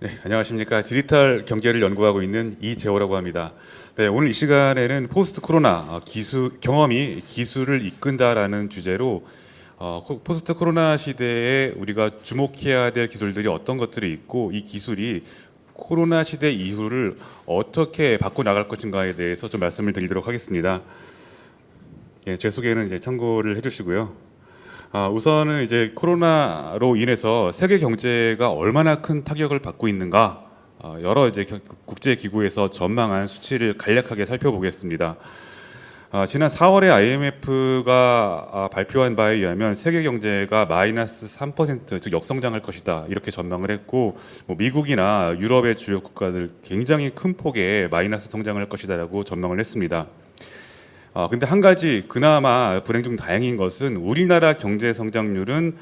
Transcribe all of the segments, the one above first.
네, 안녕하십니까. 디지털 경제를 연구하고 있는 이재호라고 합니다. 네, 오늘 이 시간에는 포스트 코로나 경험이 기술을 이끈다라는 주제로 포스트 코로나 시대에 우리가 주목해야 될 기술들이 어떤 것들이 있고 이 기술이 코로나 시대 이후를 어떻게 바꿔 나갈 것인가에 대해서 좀 말씀을 드리도록 하겠습니다. 예, 제 소개는 이제 참고를 해주시고요. 우선은 이제 코로나로 인해서 세계 경제가 얼마나 큰 타격을 받고 있는가, 여러 이제 국제 기구에서 전망한 수치를 간략하게 살펴보겠습니다. 지난 4월에 IMF가 발표한 바에 의하면 세계 경제가 마이너스 3%, 즉 역성장할 것이다 이렇게 전망을 했고, 뭐 미국이나 유럽의 주요 국가들 굉장히 큰 폭의 마이너스 성장할 것이다라고 전망을 했습니다. 근데 한 가지 그나마 불행 중 다행인 것은 우리나라 경제 성장률은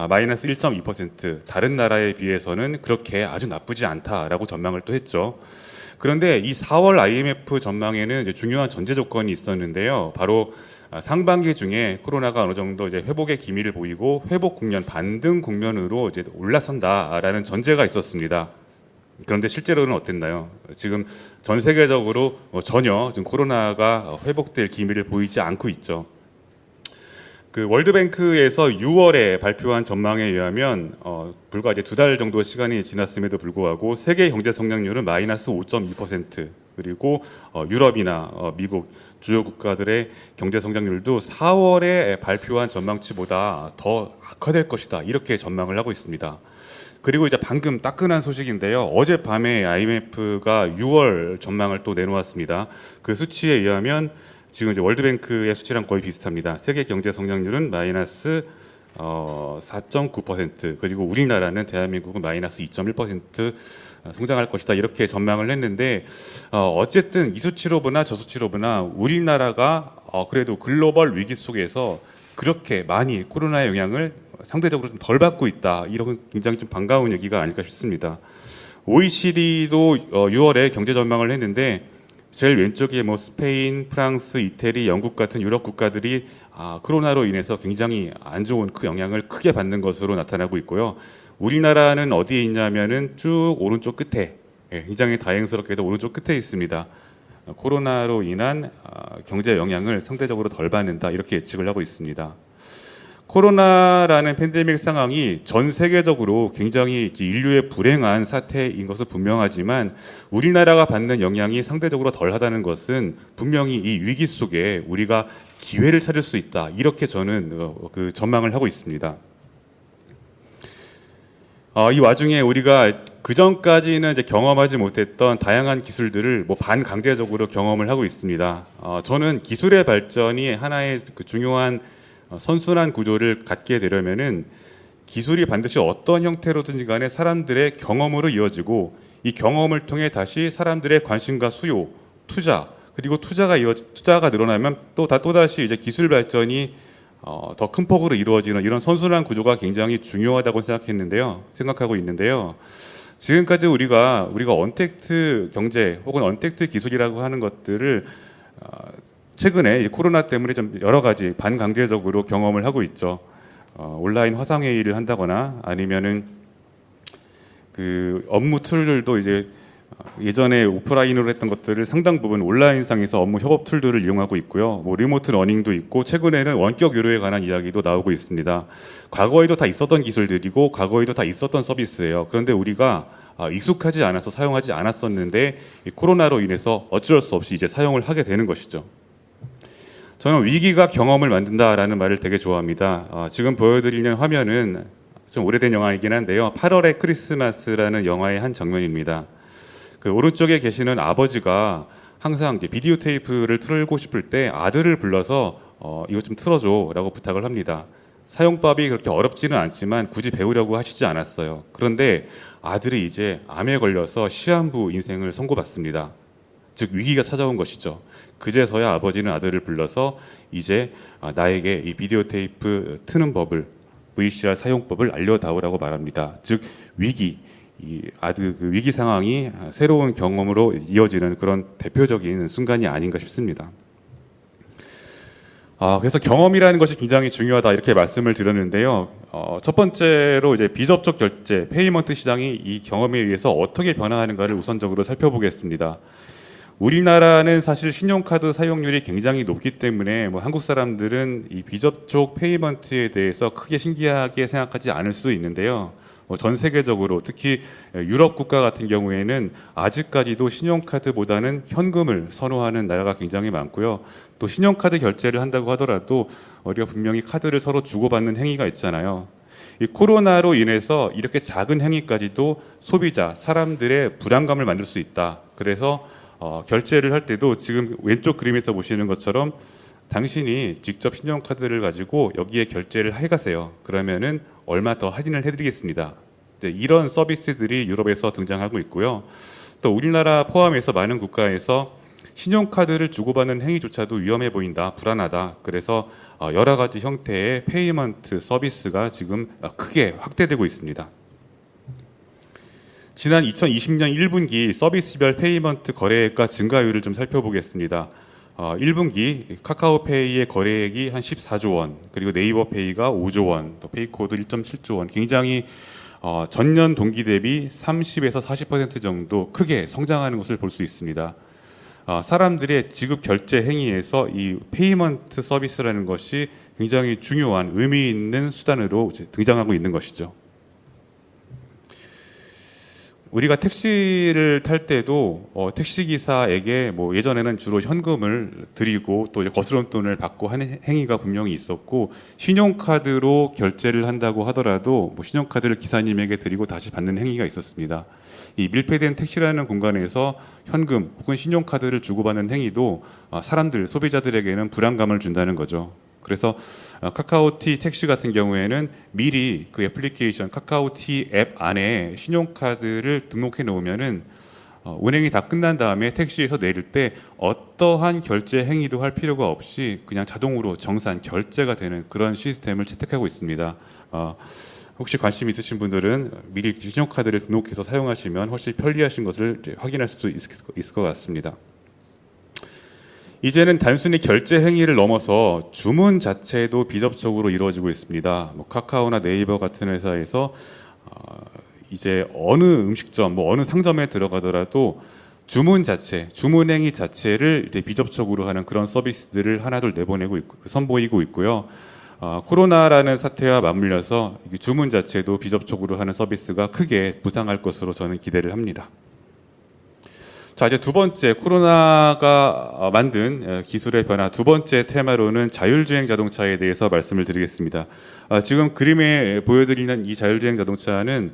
마이너스 1.2%, 다른 나라에 비해서는 그렇게 아주 나쁘지 않다라고 전망을 또 했죠. 그런데 이 4월 IMF 전망에는 이제 중요한 전제 조건이 있었는데요. 바로 상반기 중에 코로나가 어느 정도 이제 회복의 기미를 보이고 회복 국면, 반등 국면으로 이제 올라선다라는 전제가 있었습니다. 그런데 실제로는 어땠나요? 지금 전 세계적으로 전혀 지금 코로나가 회복될 기미를 보이지 않고 있죠. 그 월드뱅크에서 6월에 발표한 전망에 의하면 불과 이제 2달 정도 시간이 지났음에도 불구하고 세계 경제 성장률은 마이너스 5.2%, 그리고 유럽이나 미국 주요 국가들의 경제 성장률도 4월에 발표한 전망치보다 더 악화될 것이다 이렇게 전망을 하고 있습니다. 그리고 이제 방금 따끈한 소식인데요. 어젯밤에 IMF가 6월 전망을 또 내놓았습니다. 그 수치에 의하면 지금 이제 월드뱅크의 수치랑 거의 비슷합니다. 세계 경제 성장률은 마이너스 4.9%, 그리고 우리나라는 대한민국은 마이너스 2.1% 성장할 것이다 이렇게 전망을 했는데, 어쨌든 이 수치로 보나 저 수치로 보나 우리나라가 그래도 글로벌 위기 속에서 그렇게 많이 코로나의 영향을 상대적으로 좀 덜 받고 있다, 이런 굉장히 좀 반가운 얘기가 아닐까 싶습니다. OECD도 6월에 경제 전망을 했는데 제일 왼쪽에 뭐 스페인, 프랑스, 이태리, 영국 같은 유럽 국가들이 코로나로 인해서 굉장히 안 좋은 그 영향을 크게 받는 것으로 나타나고 있고요. 우리나라는 어디에 있냐면은 쭉 오른쪽 끝에, 굉장히 다행스럽게도 오른쪽 끝에 있습니다. 코로나로 인한 경제 영향을 상대적으로 덜 받는다 이렇게 예측을 하고 있습니다. 코로나라는 팬데믹 상황이 전 세계적으로 굉장히 인류의 불행한 사태인 것은 분명하지만 우리나라가 받는 영향이 상대적으로 덜하다는 것은 분명히 이 위기 속에 우리가 기회를 찾을 수 있다 이렇게 저는 그 전망을 하고 있습니다. 이 와중에 우리가 그 전까지는 이제 경험하지 못했던 다양한 기술들을 뭐 반강제적으로 경험을 하고 있습니다. 저는 기술의 발전이 하나의 그 중요한 선순환 구조를 갖게 되려면은 기술이 반드시 어떤 형태로든지 간에 사람들의 경험으로 이어지고 이 경험을 통해 다시 사람들의 관심과 수요, 투자, 그리고 투자가 늘어나면 또다시 이제 기술 발전이 더 큰 폭으로 이루어지는 이런 선순환 구조가 굉장히 중요하다고 생각하고 있는데요. 지금까지 우리가 언택트 경제 혹은 언택트 기술이라고 하는 것들을 최근에 코로나 때문에 좀 여러 가지 반강제적으로 경험을 하고 있죠. 온라인 화상회의를 한다거나 아니면은 그 업무 툴들도 이제 예전에 오프라인으로 했던 것들을 상당 부분 온라인상에서 업무 협업 툴들을 이용하고 있고요. 뭐 리모트 러닝도 있고 최근에는 원격 의료에 관한 이야기도 나오고 있습니다. 과거에도 다 있었던 기술들이고 과거에도 다 있었던 서비스예요. 그런데 우리가 익숙하지 않아서 사용하지 않았었는데 이 코로나로 인해서 어쩔 수 없이 이제 사용을 하게 되는 것이죠. 저는 위기가 경험을 만든다라는 말을 되게 좋아합니다. 지금 보여드리는 화면은 좀 오래된 영화이긴 한데요. 8월의 크리스마스라는 영화의 한 장면입니다. 그 오른쪽에 계시는 아버지가 항상 비디오 테이프를 틀고 싶을 때 아들을 불러서 이거 좀 틀어줘라고 부탁을 합니다. 사용법이 그렇게 어렵지는 않지만 굳이 배우려고 하시지 않았어요. 그런데 아들이 이제 암에 걸려서 시한부 인생을 선고받습니다. 즉 위기가 찾아온 것이죠. 그제서야 아버지는 아들을 불러서 이제 나에게 이 비디오 테이프 트는 법을, VCR 사용법을 알려다오라고 말합니다. 즉 위기, 그 위기 상황이 새로운 경험으로 이어지는 그런 대표적인 순간이 아닌가 싶습니다. 그래서 경험이라는 것이 굉장히 중요하다 이렇게 말씀을 드렸는데요. 첫 번째로 이제 비접촉 결제, 페이먼트 시장이 이 경험에 의해서 어떻게 변화하는가를 우선적으로 살펴보겠습니다. 우리나라는 사실 신용카드 사용률이 굉장히 높기 때문에 뭐 한국 사람들은 이 비접촉 페이먼트에 대해서 크게 신기하게 생각하지 않을 수도 있는데요. 전 세계적으로 특히 유럽 국가 같은 경우에는 아직까지도 신용카드보다는 현금을 선호하는 나라가 굉장히 많고요. 또 신용카드 결제를 한다고 하더라도 우리가 분명히 카드를 서로 주고받는 행위가 있잖아요. 이 코로나로 인해서 이렇게 작은 행위까지도 소비자, 사람들의 불안감을 만들 수 있다. 그래서 결제를 할 때도 지금 왼쪽 그림에서 보시는 것처럼 당신이 직접 신용카드를 가지고 여기에 결제를 해가세요. 그러면은 얼마 더 할인을 해드리겠습니다. 이런 서비스들이 유럽에서 등장하고 있고요. 또 우리나라 포함해서 많은 국가에서 신용카드를 주고받는 행위조차도 위험해 보인다, 불안하다. 그래서 여러 가지 형태의 페이먼트 서비스가 지금 크게 확대되고 있습니다. 지난 2020년 1분기 서비스별 페이먼트 거래액과 증가율을 좀 살펴보겠습니다. 1분기 카카오페이의 거래액이 한 14조 원, 그리고 네이버페이가 5조 원, 또 페이코드 1.7조 원, 굉장히 전년 동기 대비 30에서 40% 정도 크게 성장하는 것을 볼 수 있습니다. 사람들의 지급 결제 행위에서 이 페이먼트 서비스라는 것이 굉장히 중요한 의미 있는 수단으로 등장하고 있는 것이죠. 우리가 택시를 탈 때도 택시 기사에게 뭐 예전에는 주로 현금을 드리고 또 거스름돈을 받고 하는 행위가 분명히 있었고, 신용카드로 결제를 한다고 하더라도 뭐 신용카드를 기사님에게 드리고 다시 받는 행위가 있었습니다. 이 밀폐된 택시라는 공간에서 현금 혹은 신용카드를 주고받는 행위도 사람들, 소비자들에게는 불안감을 준다는 거죠. 그래서 카카오티 택시 같은 경우에는 미리 그 애플리케이션 카카오티 앱 안에 신용카드를 등록해 놓으면은 운행이 다 끝난 다음에 택시에서 내릴 때 어떠한 결제 행위도 할 필요가 없이 그냥 자동으로 정산 결제가 되는 그런 시스템을 채택하고 있습니다. 혹시 관심 있으신 분들은 미리 신용카드를 등록해서 사용하시면 훨씬 편리하신 것을 확인할 수 있을 것 같습니다. 이제는 단순히 결제 행위를 넘어서 주문 자체도 비접촉으로 이루어지고 있습니다. 뭐 카카오나 네이버 같은 회사에서 이제 어느 음식점, 뭐 어느 상점에 들어가더라도 주문 자체, 주문 행위 자체를 이제 비접촉으로 하는 그런 서비스들을 하나둘 내보내고 있고, 선보이고 있고요. 코로나라는 사태와 맞물려서 주문 자체도 비접촉으로 하는 서비스가 크게 부상할 것으로 저는 기대를 합니다. 자, 이제 두 번째, 코로나가 만든 기술의 변화, 두 번째 테마로는 자율주행 자동차에 대해서 말씀을 드리겠습니다. 지금 그림에 보여드리는 이 자율주행 자동차는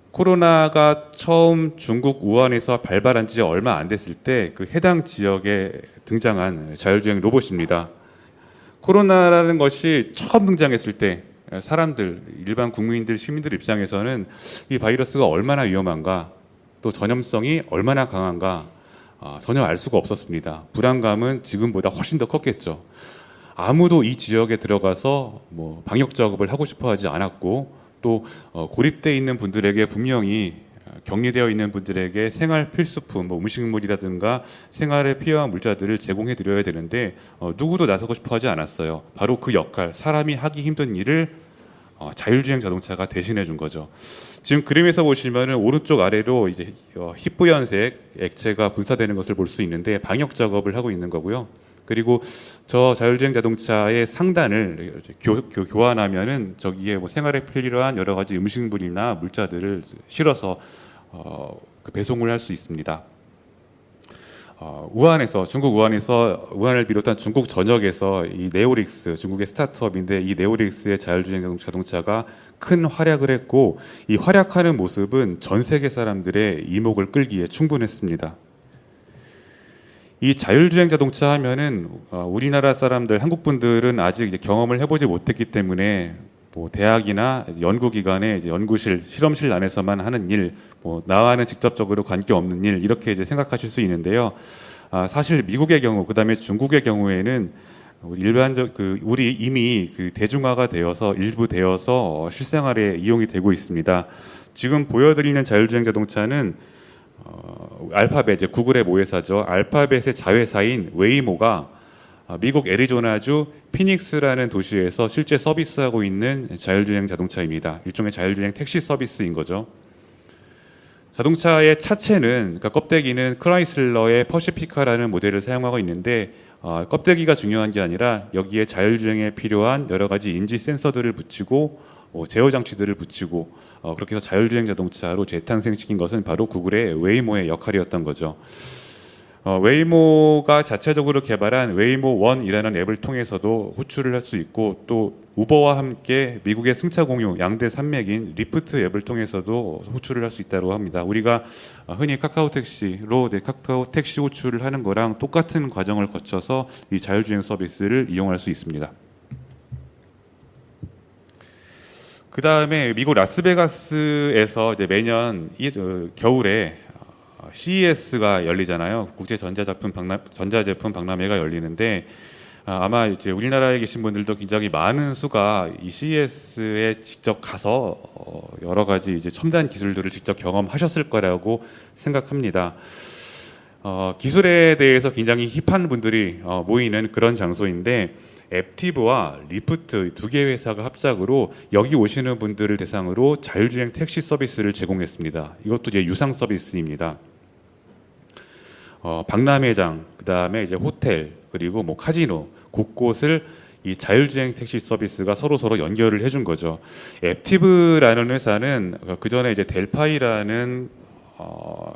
코로나가 처음 중국 우한에서 발발한 지 얼마 안 됐을 때 그 해당 지역에 등장한 자율주행 로봇입니다. 코로나라는 것이 처음 등장했을 때 사람들, 일반 국민들, 시민들 입장에서는 이 바이러스가 얼마나 위험한가, 또 전염성이 얼마나 강한가 전혀 알 수가 없었습니다. 불안감은 지금보다 훨씬 더 컸겠죠. 아무도 이 지역에 들어가서 뭐 방역 작업을 하고 싶어 하지 않았고, 또 고립돼 있는 분들에게 분명히 격리되어 있는 분들에게 생활 필수품, 뭐 음식물이라든가 생활에 필요한 물자들을 제공해 드려야 되는데 누구도 나서고 싶어 하지 않았어요. 바로 그 역할, 사람이 하기 힘든 일을 자율주행 자동차가 대신해 준 거죠. 지금 그림에서 보시면은 오른쪽 아래로 이제 희뿌연색 액체가 분사되는 것을 볼 수 있는데 방역 작업을 하고 있는 거고요. 그리고 저 자율주행 자동차의 상단을 교환하면은 저기에 뭐 생활에 필요한 여러 가지 음식물이나 물자들을 실어서 배송을 할 수 있습니다. 우한에서, 중국 우한에서, 우한을 비롯한 중국 전역에서 이 네오릭스, 중국의 스타트업인데 이 네오릭스의 자율주행 자동차가 큰 활약을 했고, 이 활약하는 모습은 전 세계 사람들의 이목을 끌기에 충분했습니다. 이 자율주행 자동차 하면은 우리나라 사람들, 한국 분들은 아직 이제 경험을 해보지 못했기 때문에 뭐 대학이나 연구기관의 연구실, 실험실 안에서만 하는 일, 뭐 나와는 직접적으로 관계 없는 일, 이렇게 이제 생각하실 수 있는데요. 사실 미국의 경우, 그다음에 중국의 경우에는 우리 이미 그 대중화가 되어서 일부 되어서 실생활에 이용이 되고 있습니다. 지금 보여드리는 자율주행 자동차는 알파벳, 이제 구글의 모회사죠. 알파벳의 자회사인 웨이모가 미국 애리조나주 피닉스라는 도시에서 실제 서비스하고 있는 자율주행 자동차입니다. 일종의 자율주행 택시 서비스인 거죠. 자동차의 차체는, 그러니까 껍데기는 크라이슬러의 퍼시피카라는 모델을 사용하고 있는데 껍데기가 중요한 게 아니라 여기에 자율주행에 필요한 여러 가지 인지 센서들을 붙이고 제어 장치들을 붙이고 그렇게 해서 자율주행 자동차로 재탄생시킨 것은 바로 구글의 웨이모의 역할이었던 거죠. 웨이모가 자체적으로 개발한 웨이모 1이라는 앱을 통해서도 호출을 할 수 있고, 또 우버와 함께 미국의 승차 공유 양대 산맥인 리프트 앱을 통해서도 호출을 할 수 있다고 합니다. 우리가 흔히 카카오 택시로 카카오 택시 호출을 하는 거랑 똑같은 과정을 거쳐서 이 자율주행 서비스를 이용할 수 있습니다. 그 다음에 미국 라스베가스에서 이제 매년 겨울에 CES가 열리잖아요. 국제 전자제품 박람회가 열리는데 아마 이제 우리나라에 계신 분들도 굉장히 많은 수가 이 CES에 직접 가서 여러 가지 이제 첨단 기술들을 직접 경험하셨을 거라고 생각합니다. 기술에 대해서 굉장히 힙한 분들이 모이는 그런 장소인데, 앱티브와 리프트 두 개 회사가 합작으로 여기 오시는 분들을 대상으로 자율주행 택시 서비스를 제공했습니다. 이것도 이제 유상 서비스입니다. 박람회장, 그 다음에 이제 호텔, 그리고 뭐 카지노 곳곳을 이 자율주행 택시 서비스가 서로 연결을 해준 거죠. 앱티브라는 회사는 그 전에 이제 델파이라는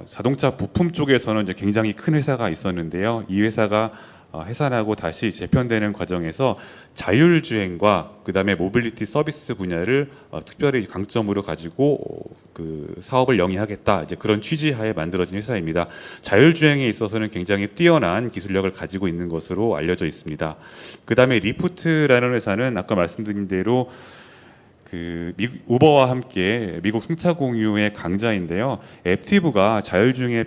자동차 부품 쪽에서는 이제 굉장히 큰 회사가 있었는데요. 이 회사가 해산하고 다시 재편되는 과정에서 자율주행과 그 다음에 모빌리티 서비스 분야를 특별히 강점으로 가지고 그 사업을 영위하겠다, 이제 그런 취지하에 만들어진 회사입니다. 자율주행에 있어서는 굉장히 뛰어난 기술력을 가지고 있는 것으로 알려져 있습니다. 그 다음에 리프트라는 회사는 아까 말씀드린 대로 우버와 함께 미국 승차 공유의 강자인데요. 앱티브가 자율주행에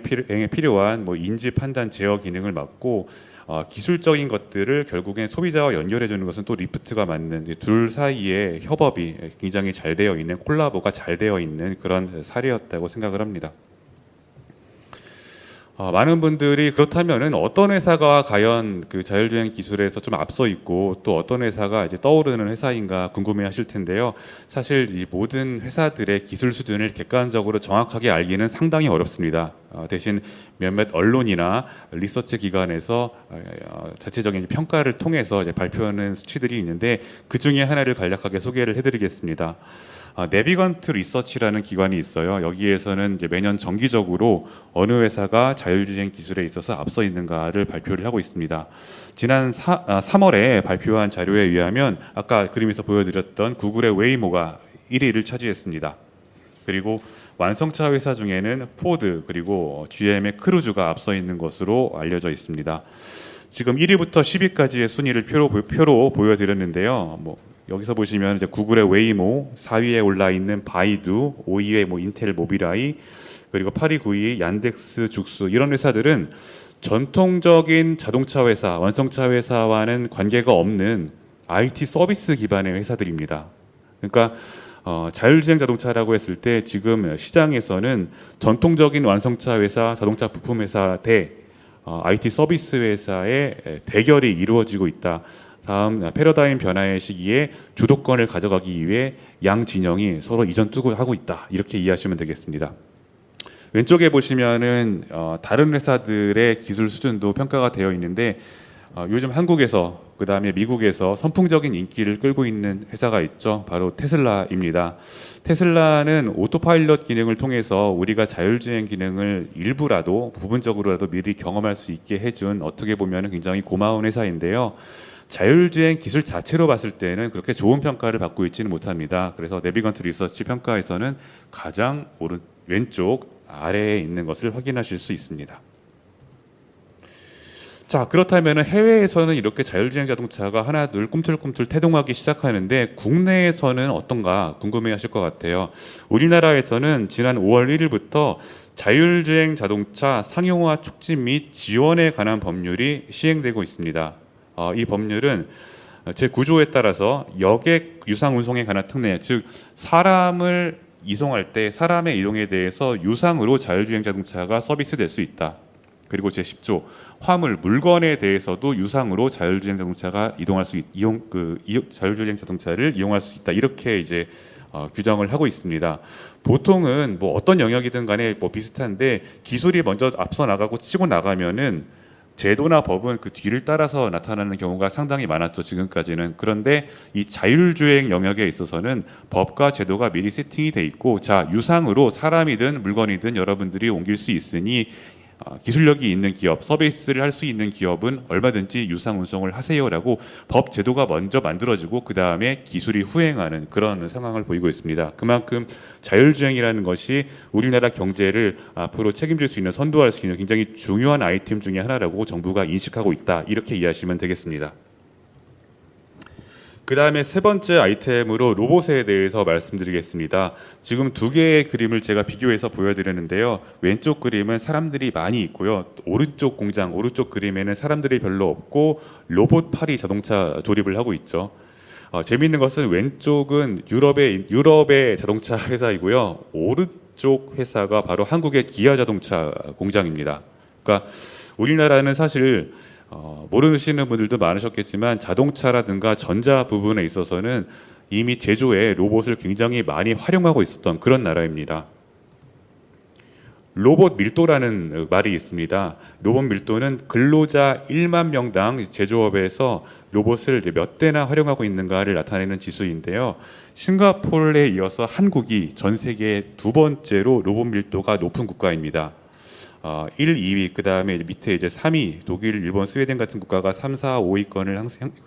필요한 뭐 인지 판단 제어 기능을 맡고, 기술적인 것들을 결국엔 소비자와 연결해 주는 것은 또 리프트가 맡는, 둘 사이의 협업이 굉장히 잘 되어 있는, 콜라보가 잘 되어 있는 그런 사례였다고 생각을 합니다. 많은 분들이 그렇다면은 어떤 회사가 과연 그 자율주행 기술에서 좀 앞서 있고 또 어떤 회사가 이제 떠오르는 회사인가 궁금해하실 텐데요. 사실 이 모든 회사들의 기술 수준을 객관적으로 정확하게 알기는 상당히 어렵습니다. 대신 몇몇 언론이나 리서치 기관에서 자체적인 평가를 통해서 이제 발표하는 수치들이 있는데, 그 중에 하나를 간략하게 소개를 해드리겠습니다. 네비건트 리서치라는 기관이 있어요. 여기에서는 이제 매년 정기적으로 어느 회사가 자율주행 기술에 있어서 앞서 있는가를 발표를 하고 있습니다. 지난 3월에 발표한 자료에 의하면 아까 그림에서 보여드렸던 구글의 웨이모가 1위를 차지했습니다. 그리고 완성차 회사 중에는 포드 그리고 GM의 크루즈가 앞서 있는 것으로 알려져 있습니다. 지금 1위부터 10위까지의 순위를 표로 보여드렸는데요. 여기서 보시면 이제 구글의 웨이모, 4위에 올라 있는 바이두, 5위에 인텔 모빌아이, 그리고 8위, 9위 얀덱스 죽수, 이런 회사들은 전통적인 자동차 회사, 완성차 회사와는 관계가 없는 IT 서비스 기반의 회사들입니다. 그러니까 자율주행 자동차라고 했을 때 지금 시장에서는 전통적인 완성차 회사, 자동차 부품 회사 대 IT 서비스 회사의 대결이 이루어지고 있다. 다음 패러다임 변화의 시기에 주도권을 가져가기 위해 양 진영이 서로 이전투구하고 있다, 이렇게 이해하시면 되겠습니다. 왼쪽에 보시면은 다른 회사들의 기술 수준도 평가가 되어 있는데, 요즘 한국에서 그 다음에 미국에서 선풍적인 인기를 끌고 있는 회사가 있죠. 바로 테슬라입니다. 테슬라는 오토파일럿 기능을 통해서 우리가 자율주행 기능을 일부라도 부분적으로라도 미리 경험할 수 있게 해준, 어떻게 보면 굉장히 고마운 회사인데요. 자율주행 기술 자체로 봤을 때는 그렇게 좋은 평가를 받고 있지는 못합니다. 그래서 네비건트 리서치 평가에서는 가장 왼쪽 아래에 있는 것을 확인하실 수 있습니다. 자, 그렇다면 해외에서는 이렇게 자율주행 자동차가 하나 둘 꿈틀꿈틀 태동하기 시작하는데, 국내에서는 어떤가 궁금해하실 것 같아요. 우리나라에서는 지난 5월 1일부터 자율주행 자동차 상용화 촉진 및 지원에 관한 법률이 시행되고 있습니다. 이 법률은 제9조에 따라서 여객 유상 운송에 관한 특례, 즉 사람을 이송할 때 사람의 이동에 대해서 유상으로 자율주행 자동차가 서비스될 수 있다. 그리고 제10조 화물 물건에 대해서도 유상으로 자율주행 자동차가 자율주행 자동차를 이용할 수 있다 이렇게 이제 규정을 하고 있습니다. 보통은 뭐 어떤 영역이든 간에 뭐 비슷한데 기술이 먼저 앞서 나가고 치고 나가면은 제도나 법은 그 뒤를 따라서 나타나는 경우가 상당히 많았죠, 지금까지는. 그런데 이 자율주행 영역에 있어서는 법과 제도가 미리 세팅이 돼 있고, 자, 유상으로 사람이든 물건이든 여러분들이 옮길 수 있으니 기술력이 있는 기업, 서비스를 할 수 있는 기업은 얼마든지 유상 운송을 하세요라고 법 제도가 먼저 만들어지고 그 다음에 기술이 후행하는 그런 상황을 보이고 있습니다. 그만큼 자율주행이라는 것이 우리나라 경제를 앞으로 책임질 수 있는, 선도할 수 있는 굉장히 중요한 아이템 중에 하나라고 정부가 인식하고 있다, 이렇게 이해하시면 되겠습니다. 그 다음에 세 번째 아이템으로 로봇에 대해서 말씀드리겠습니다. 지금 두 개의 그림을 제가 비교해서 보여드렸는데요. 왼쪽 그림은 사람들이 많이 있고요. 오른쪽 그림에는 사람들이 별로 없고 로봇팔이 자동차 조립을 하고 있죠. 재미있는 것은 왼쪽은 유럽의 자동차 회사이고요. 오른쪽 회사가 바로 한국의 기아 자동차 공장입니다. 그러니까 우리나라는 사실 모르시는 분들도 많으셨겠지만 자동차라든가 전자 부분에 있어서는 이미 제조에 로봇을 굉장히 많이 활용하고 있었던 그런 나라입니다. 로봇 밀도라는 말이 있습니다. 로봇 밀도는 근로자 1만 명당 제조업에서 로봇을 몇 대나 활용하고 있는가를 나타내는 지수인데요. 싱가포르에 이어서 한국이 전 세계 두 번째로 로봇 밀도가 높은 국가입니다. 1, 2위, 그 다음에 밑에 이제 3위, 독일, 일본, 스웨덴 같은 국가가 3, 4, 5위권을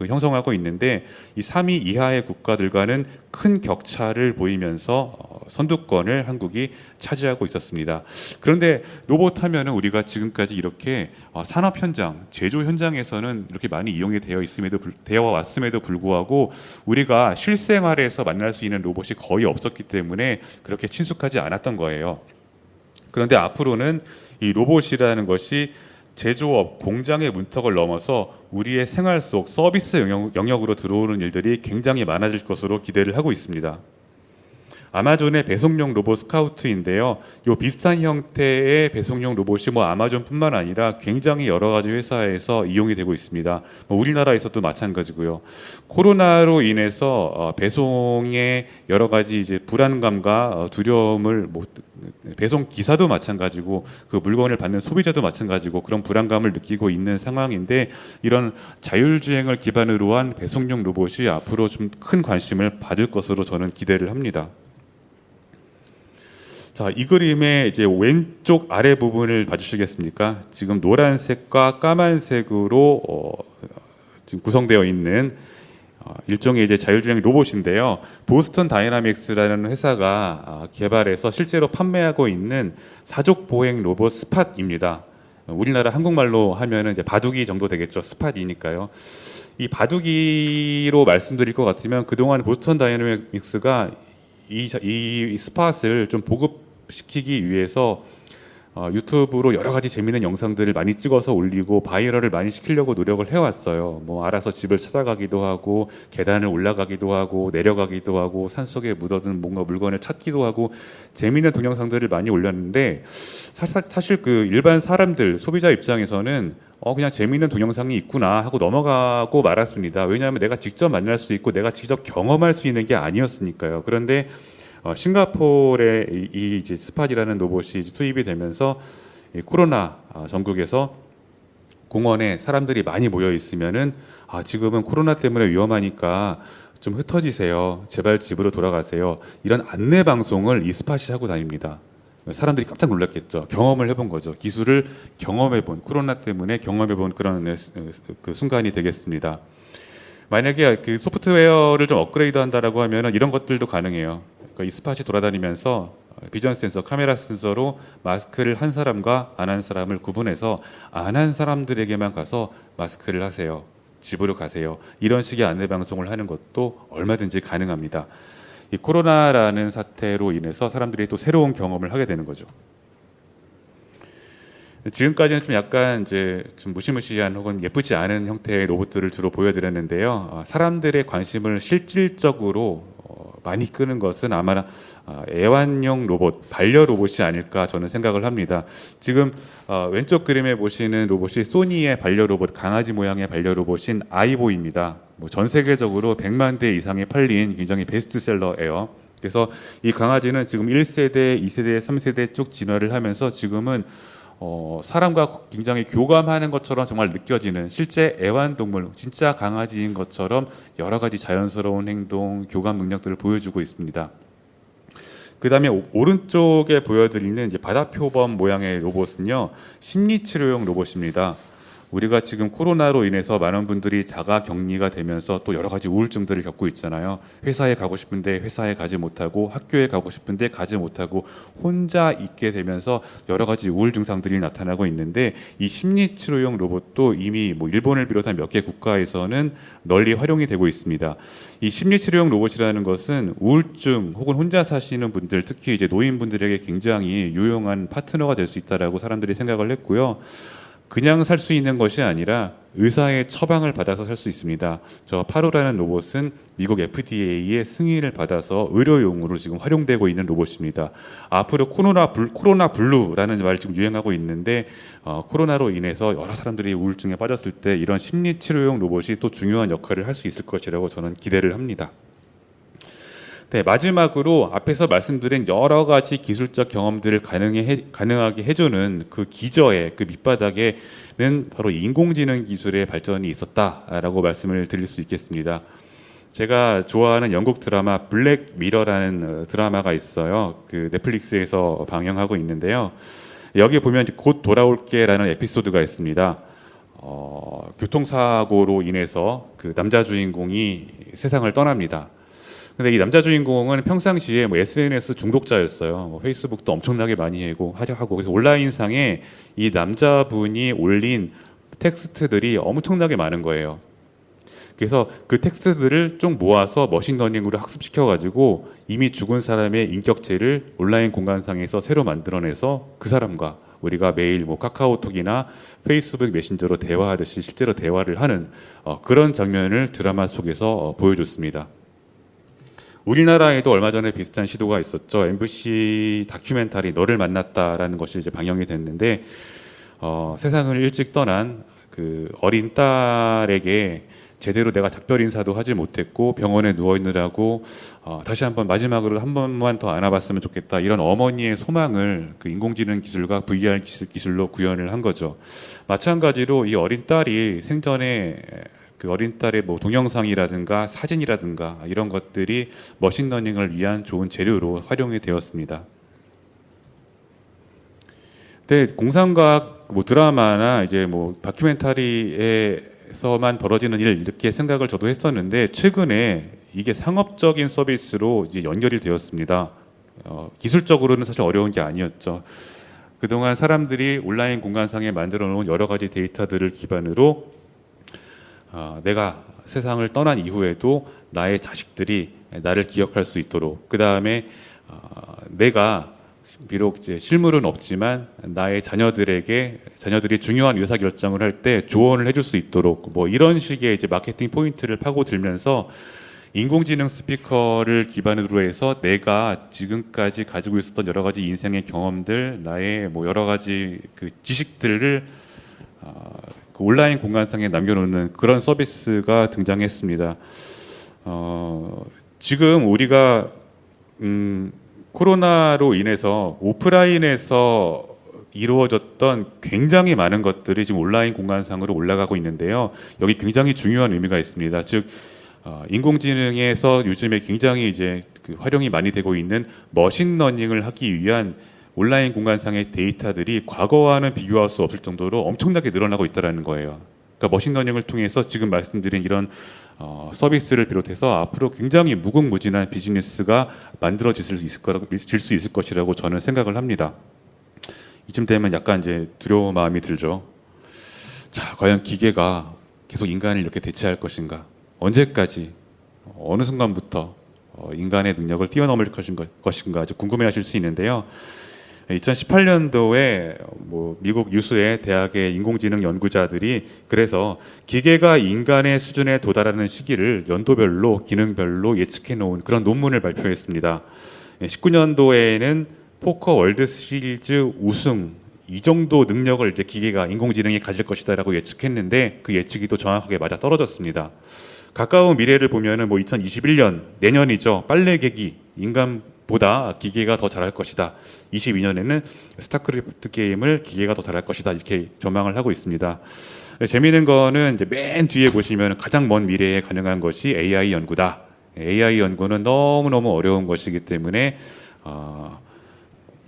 형성하고 있는데 이 3위 이하의 국가들과는 큰 격차를 보이면서 선두권을 한국이 차지하고 있었습니다. 그런데 로봇 하면은 우리가 지금까지 이렇게 산업 현장, 제조 현장에서는 이렇게 많이 이용이 되어 왔음에도 불구하고 우리가 실생활에서 만날 수 있는 로봇이 거의 없었기 때문에 그렇게 친숙하지 않았던 거예요. 그런데 앞으로는 이 로봇이라는 것이 제조업, 공장의 문턱을 넘어서 우리의 생활 속 서비스 영역으로 들어오는 일들이 굉장히 많아질 것으로 기대를 하고 있습니다. 아마존의 배송용 로봇 스카우트인데요. 이 비슷한 형태의 배송용 로봇이 아마존뿐만 아니라 굉장히 여러 가지 회사에서 이용이 되고 있습니다. 우리나라에서도 마찬가지고요. 코로나로 인해서 배송의 여러 가지 이제 불안감과 두려움을 배송 기사도 마찬가지고 그 물건을 받는 소비자도 마찬가지고 그런 불안감을 느끼고 있는 상황인데 이런 자율주행을 기반으로 한 배송용 로봇이 앞으로 좀 큰 관심을 받을 것으로 저는 기대를 합니다. 자, 이 그림의 이제 왼쪽 아래 부분을 봐주시겠습니까? 지금 노란색과 까만색으로 지금 구성되어 있는 일종의 이제 자율주행 로봇인데요. 보스턴 다이나믹스라는 회사가 개발해서 실제로 판매하고 있는 사족 보행 로봇 스팟입니다. 우리나라 한국말로 하면은 이제 바둑이 정도 되겠죠. 스팟이니까요. 이 바둑이로 말씀드릴 것 같으면 그동안 보스턴 다이나믹스가 이 스팟을 좀 보급시키기 위해서 유튜브로 여러 가지 재미있는 영상들을 많이 찍어서 올리고 바이럴을 많이 시키려고 노력을 해왔어요. 알아서 집을 찾아가기도 하고 계단을 올라가기도 하고 내려가기도 하고 산속에 묻어든 뭔가 물건을 찾기도 하고 재미있는 동영상들을 많이 올렸는데 사실 그 일반 사람들 소비자 입장에서는 그냥 재미있는 동영상이 있구나 하고 넘어가고 말았습니다. 왜냐하면 내가 직접 만날 수 있고 내가 직접 경험할 수 있는 게 아니었으니까요. 그런데 싱가포르에 이 이제 스팟이라는 로봇이 투입이 되면서 코로나 전국에서 공원에 사람들이 많이 모여 있으면은 지금은 코로나 때문에 위험하니까 좀 흩어지세요. 제발 집으로 돌아가세요. 이런 안내 방송을 이 스팟이 하고 다닙니다. 사람들이 깜짝 놀랐겠죠. 경험을 해본 거죠. 기술을 경험해본, 코로나 때문에 경험해본 그런 그 순간이 되겠습니다. 만약에 그 소프트웨어를 좀 업그레이드 한다라고 하면은 이런 것들도 가능해요. 그러니까 이 스팟이 돌아다니면서 비전 센서, 카메라 센서로 마스크를 한 사람과 안 한 사람을 구분해서 안 한 사람들에게만 가서 마스크를 하세요. 집으로 가세요. 이런 식의 안내 방송을 하는 것도 얼마든지 가능합니다. 이 코로나라는 사태로 인해서 사람들이 또 새로운 경험을 하게 되는 거죠. 지금까지는 좀 약간 이제 좀 무시무시한 혹은 예쁘지 않은 형태의 로봇들을 주로 보여드렸는데요. 사람들의 관심을 실질적으로 많이 끄는 것은 아마 애완용 로봇, 반려 로봇이 아닐까 저는 생각을 합니다. 지금 왼쪽 그림에 보시는 로봇이 소니의 반려 로봇, 강아지 모양의 반려 로봇인 아이보이입니다. 전 세계적으로 100만 대 이상이 팔린 굉장히 베스트셀러예요. 그래서 이 강아지는 지금 1세대, 2세대, 3세대 쭉 진화를 하면서 지금은 사람과 굉장히 교감하는 것처럼 정말 느껴지는 실제 애완동물, 진짜 강아지인 것처럼 여러 가지 자연스러운 행동, 교감 능력들을 보여주고 있습니다. 그 다음에 오른쪽에 보여드리는 이제 바다표범 모양의 로봇은요, 심리치료용 로봇입니다. 우리가 지금 코로나로 인해서 많은 분들이 자가 격리가 되면서 또 여러 가지 우울증들을 겪고 있잖아요. 회사에 가고 싶은데 회사에 가지 못하고, 학교에 가고 싶은데 가지 못하고, 혼자 있게 되면서 여러 가지 우울 증상들이 나타나고 있는데, 이 심리치료용 로봇도 이미 일본을 비롯한 몇 개 국가에서는 널리 활용이 되고 있습니다. 이 심리치료용 로봇이라는 것은 우울증 혹은 혼자 사시는 분들, 특히 이제 노인분들에게 굉장히 유용한 파트너가 될 수 있다라고 사람들이 생각을 했고요. 그냥 살 수 있는 것이 아니라 의사의 처방을 받아서 살 수 있습니다. 저 파로라는 로봇은 미국 FDA의 승인을 받아서 의료용으로 지금 활용되고 있는 로봇입니다. 앞으로 코로나 블루라는 말이 지금 유행하고 있는데, 코로나로 인해서 여러 사람들이 우울증에 빠졌을 때 이런 심리치료용 로봇이 또 중요한 역할을 할 수 있을 것이라고 저는 기대를 합니다. 네, 마지막으로 앞에서 말씀드린 여러 가지 기술적 경험들을 가능하게 해주는 그 기저의 그 밑바닥에는 바로 인공지능 기술의 발전이 있었다라고 말씀을 드릴 수 있겠습니다. 제가 좋아하는 영국 드라마 블랙 미러라는 드라마가 있어요. 그 넷플릭스에서 방영하고 있는데요. 여기 보면 곧 돌아올게라는 에피소드가 있습니다. 교통사고로 인해서 그 남자 주인공이 세상을 떠납니다. 근데 이 남자 주인공은 평상시에 SNS 중독자였어요. 페이스북도 엄청나게 많이 하고 그래서 온라인상에 이 남자분이 올린 텍스트들이 엄청나게 많은 거예요. 그래서 그 텍스트들을 좀 모아서 머신러닝으로 학습시켜가지고 이미 죽은 사람의 인격체를 온라인 공간상에서 새로 만들어내서 그 사람과 우리가 매일 카카오톡이나 페이스북 메신저로 대화하듯이 실제로 대화를 하는 그런 장면을 드라마 속에서 보여줬습니다. 우리나라에도 얼마 전에 비슷한 시도가 있었죠. MBC 다큐멘터리 너를 만났다라는 것이 이제 방영이 됐는데, 세상을 일찍 떠난 그 어린 딸에게 제대로 내가 작별 인사도 하지 못했고 병원에 누워 있느라고 다시 한번 마지막으로 한 번만 더 안아봤으면 좋겠다, 이런 어머니의 소망을 그 인공지능 기술과 VR 기술로 구현을 한 거죠. 마찬가지로 이 어린 딸이 생전에 그 어린 딸의 동영상이라든가 사진이라든가 이런 것들이 머신러닝을 위한 좋은 재료로 활용이 되었습니다. 근데 공상과학 드라마나 이제 다큐멘터리에서만 벌어지는 일, 이렇게 생각을 저도 했었는데, 최근에 이게 상업적인 서비스로 이제 연결이 되었습니다. 기술적으로는 사실 어려운 게 아니었죠. 그동안 사람들이 온라인 공간상에 만들어 놓은 여러 가지 데이터들을 기반으로 내가 세상을 떠난 이후에도 나의 자식들이 나를 기억할 수 있도록, 그 다음에 내가 비록 이제 실물은 없지만 나의 자녀들이 중요한 의사 결정을 할 때 조언을 해줄 수 있도록, 이런 식의 이제 마케팅 포인트를 파고들면서 인공지능 스피커를 기반으로 해서 내가 지금까지 가지고 있었던 여러 가지 인생의 경험들, 나의 여러 가지 그 지식들을 그 온라인 공간상에 남겨놓는 그런 서비스가 등장했습니다. 지금 우리가 코로나로 인해서 오프라인에서 이루어졌던 굉장히 많은 것들이 지금 온라인 공간상으로 올라가고 있는데요. 여기 굉장히 중요한 의미가 있습니다. 즉 인공지능에서 요즘에 굉장히 이제 그 활용이 많이 되고 있는 머신러닝을 하기 위한 온라인 공간상의 데이터들이 과거와는 비교할 수 없을 정도로 엄청나게 늘어나고 있다는 거예요. 그러니까 머신러닝을 통해서 지금 말씀드린 이런 서비스를 비롯해서 앞으로 굉장히 무궁무진한 비즈니스가 만들어질 수 있을 것이라고 저는 생각을 합니다. 이쯤 되면 약간 이제 두려운 마음이 들죠. 자, 과연 기계가 계속 인간을 이렇게 대체할 것인가? 언제까지, 어느 순간부터 인간의 능력을 뛰어넘을 것인가 아주 궁금해하실 수 있는데요. 2018년도에 뭐 미국 유수의 대학의 인공지능 연구자들이 그래서 기계가 인간의 수준에 도달하는 시기를 연도별로 기능별로 예측해 놓은 그런 논문을 발표했습니다. 19년도에는 포커 월드 시리즈 우승 이 정도 능력을 이제 기계가 인공지능이 가질 것이다라고 예측했는데 그 예측이 또 정확하게 맞아 떨어졌습니다. 가까운 미래를 보면은 뭐 2021년 내년이죠. 빨래 개기 인간보다 기계가 더 잘할 것이다. 22년에는 스타크래프트 게임을 기계가 더 잘할 것이다. 이렇게 전망을 하고 있습니다. 재미있는 거는 이제 맨 뒤에 보시면 가장 먼 미래에 가능한 것이 AI 연구다. AI 연구는 너무너무 어려운 것이기 때문에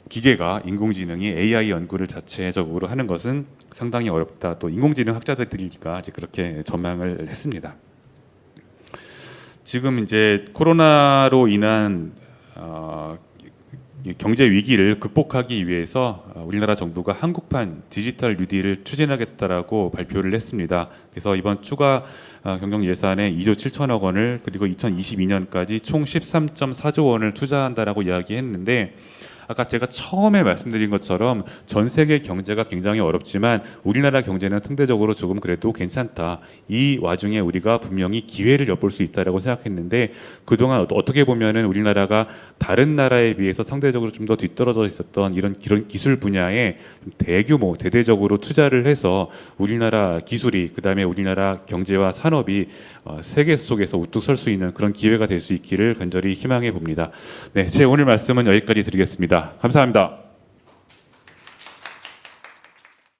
기계가 인공지능이 AI 연구를 자체적으로 하는 것은 상당히 어렵다. 또 인공지능 학자들이니까 이제 그렇게 전망을 했습니다. 지금 이제 코로나로 인한 경제 위기를 극복하기 위해서 우리나라 정부가 한국판 디지털 뉴딜을 추진하겠다라고 발표를 했습니다. 그래서 이번 추가 경정 예산에 2조 7천억 원을 그리고 2022년까지 총 13.4조 원을 투자한다라고 이야기했는데 아까 제가 처음에 말씀드린 것처럼 전 세계 경제가 굉장히 어렵지만 우리나라 경제는 상대적으로 조금 그래도 괜찮다. 이 와중에 우리가 분명히 기회를 엿볼 수 있다라고 생각했는데 그동안 어떻게 보면은 우리나라가 다른 나라에 비해서 상대적으로 좀 더 뒤떨어져 있었던 이런 기술 분야에 대규모 대대적으로 투자를 해서 우리나라 기술이 그다음에 우리나라 경제와 산업이 세계 속에서 우뚝 설 수 있는 그런 기회가 될 수 있기를 간절히 희망해 봅니다. 네, 제 오늘 말씀은 여기까지 드리겠습니다. 감사합니다.